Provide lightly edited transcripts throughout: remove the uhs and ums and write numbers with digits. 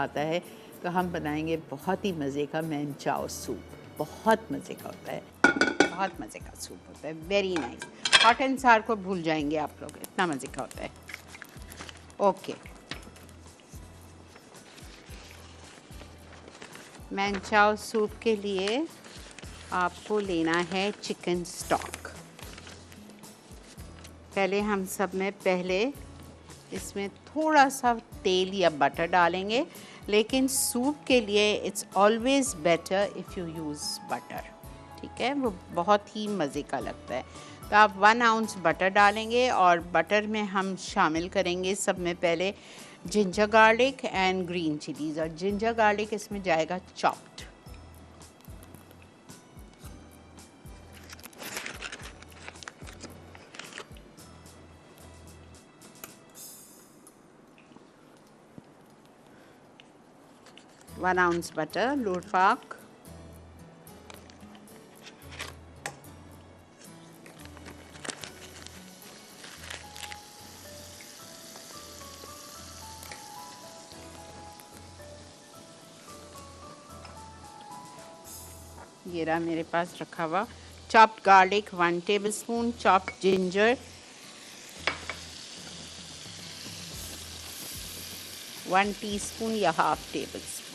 आता है तो हम बनाएंगे बहुत ही मज़े का मैनचाओ सूप। बहुत मज़े का होता है, बहुत मज़े का सूप होता है, वेरी नाइस। हॉट एंड सार को भूल जाएंगे आप लोग, इतना मज़े का होता है। ओके, मैनचाओ सूप के लिए आपको लेना है चिकन स्टॉक। पहले हम सब में पहले इसमें थोड़ा सा तेल या बटर डालेंगे, लेकिन सूप के लिए it's always better if you use butter, ठीक है, वो बहुत ही मज़े का लगता है। तो आप 1 आउंस बटर डालेंगे और बटर में हम शामिल करेंगे सब में पहले ginger garlic and green chillies, और जिंजर गार्लिक इसमें जाएगा chopped. One ounce butter, load पाक, ये रहा मेरे पास रखा हुआ। Chopped garlic 1 tablespoon, chopped ginger 1 teaspoon या हाफ टेबलस्पून।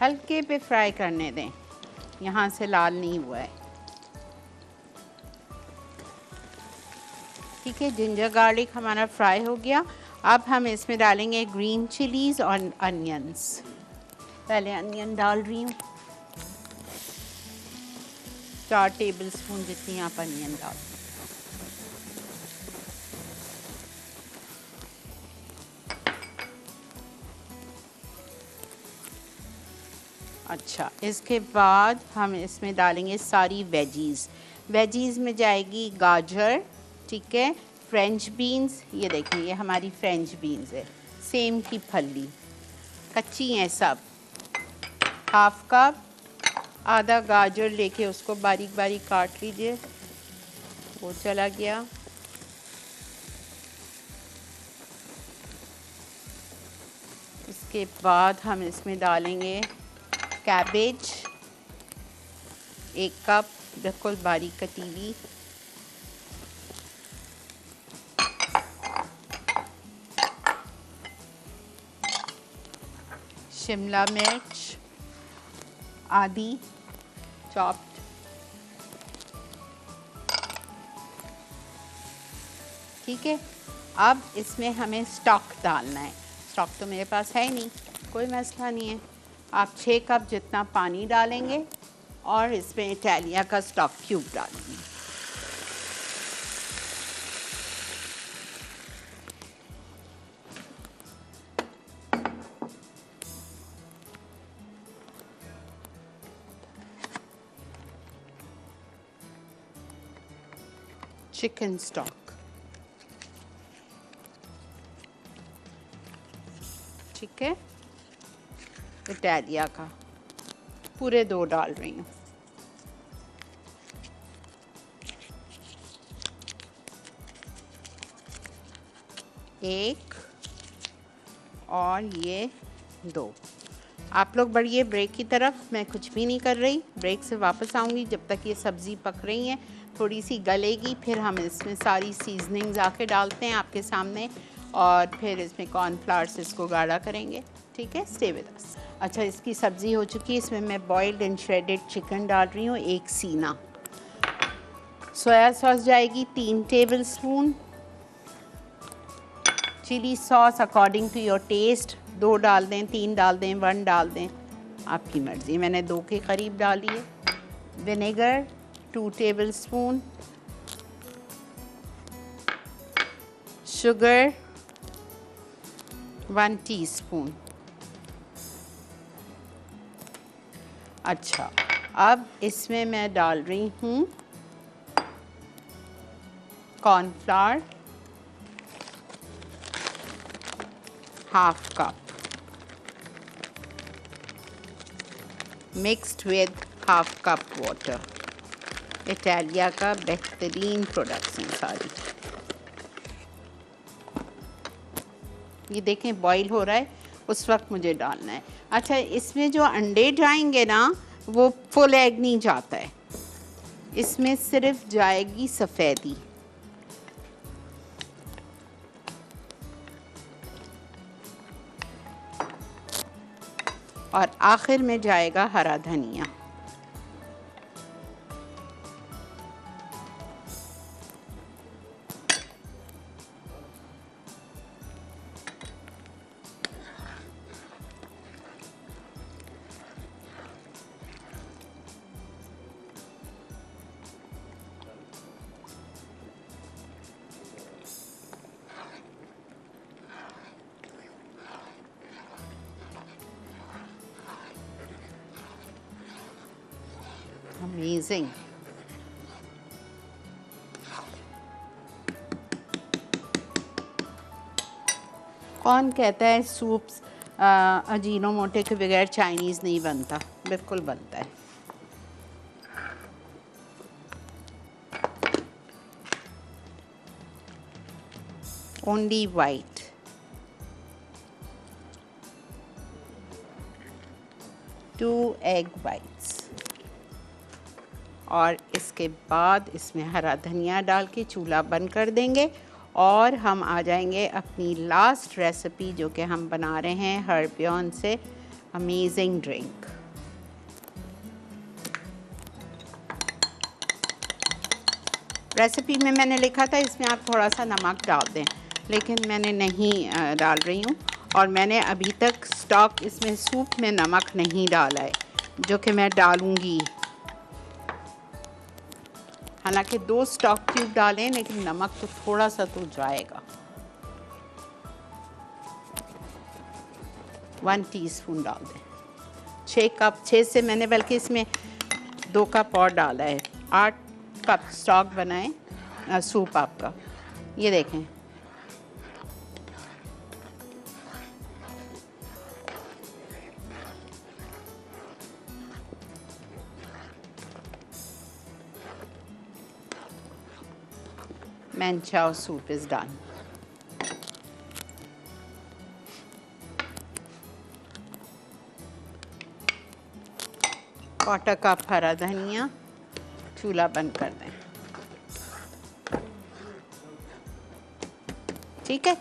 हल्के पे फ्राई करने दें, यहाँ से लाल नहीं हुआ है, ठीक है। जिंजर गार्लिक हमारा फ्राई हो गया। अब हम इसमें डालेंगे ग्रीन चिलीज़ और अनियंस। पहले अनियन डाल रही हूँ, 4 टेबलस्पून जितनी आप अनियन डाल। अच्छा, इसके बाद हम इसमें डालेंगे सारी वेजीज़। वेजीज़ में जाएगी गाजर, ठीक है, फ्रेंच बीन्स, ये देखिए ये हमारी फ्रेंच बीन्स है, सेम की फली, कच्ची हैं सब। हाफ कप, आधा गाजर लेके उसको बारीक बारीक काट लीजिए, वो चला गया। इसके बाद हम इसमें डालेंगे कैबेज, 1 कप बिल्कुल बारीक कटी हुई, शिमला मिर्च आधी चॉप्ड, ठीक है। अब इसमें हमें स्टॉक डालना है। स्टॉक तो मेरे पास है ही नहीं, कोई मसला नहीं है। आप 6 कप जितना पानी डालेंगे और इसमें इटालिया का स्टॉक क्यूब डालेंगे। चिकन स्टॉक, ठीक है, इटालिया का पूरे 2 डाल रही हूँ। एक और ये 2। आप लोग बढ़िए ब्रेक की तरफ, मैं कुछ भी नहीं कर रही। ब्रेक से वापस आऊँगी, जब तक ये सब्ज़ी पक रही है, थोड़ी सी गलेगी, फिर हम इसमें सारी सीजनिंग्स आके डालते हैं आपके सामने, और फिर इसमें कॉर्नफ्लावर से इसको गाढ़ा करेंगे, ठीक है। Stay with us. अच्छा, इसकी सब्ज़ी हो चुकी है। इसमें मैं बॉइल्ड एंड श्रेडेड चिकन डाल रही हूँ, 1 सीना। सोया सॉस जाएगी 3 tablespoon, chilli sauce according to your taste, 2 डाल दें, 3 डाल दें, 1 डाल दें, आपकी मर्ज़ी। मैंने 2 के करीब डाली है। Vinegar 2 tablespoon, sugar 1 teaspoon. अच्छा, अब इसमें मैं डाल रही हूँ cornflour, half cup, mixed with half cup water. Italia का बेहतरीन प्रोडक्ट्स हैं सारी। ये देखें बॉईल हो रहा है, उस वक्त मुझे डालना है। अच्छा, इसमें जो अंडे जाएंगे ना, वो फुल एग नहीं जाता है, इसमें सिर्फ जाएगी सफ़ेदी। और आखिर में जाएगा हरा धनिया। अमेजिंग। कौन कहता है सूप्स अजीनोमोटो के बगैर चाइनीज़ नहीं बनता? बिल्कुल बनता है। Only white, 2 egg whites. और इसके बाद इसमें हरा धनिया डाल के चूल्हा बंद कर देंगे और हम आ जाएंगे अपनी लास्ट रेसिपी, जो कि हम बना रहे हैं हर्बियन से अमेजिंग ड्रिंक। रेसिपी में मैंने लिखा था इसमें आप थोड़ा सा नमक डाल दें, लेकिन मैंने नहीं डाल रही हूँ। और मैंने अभी तक स्टॉक इसमें सूप में नमक नहीं डाला है, जो कि मैं डालूँगी। हालांकि 2 स्टॉक क्यूब डालें, लेकिन नमक तो थोड़ा सा तो जाएगा। 1 टीस्पून डाल दें। 6 से मैंने बल्कि इसमें 2 कप और डाला है। 8 कप स्टॉक बनाए सूप आपका। ये देखें, manchow soup is done. Quarter cup हरा धनिया, चूल्हा बंद कर दें। ठीक है।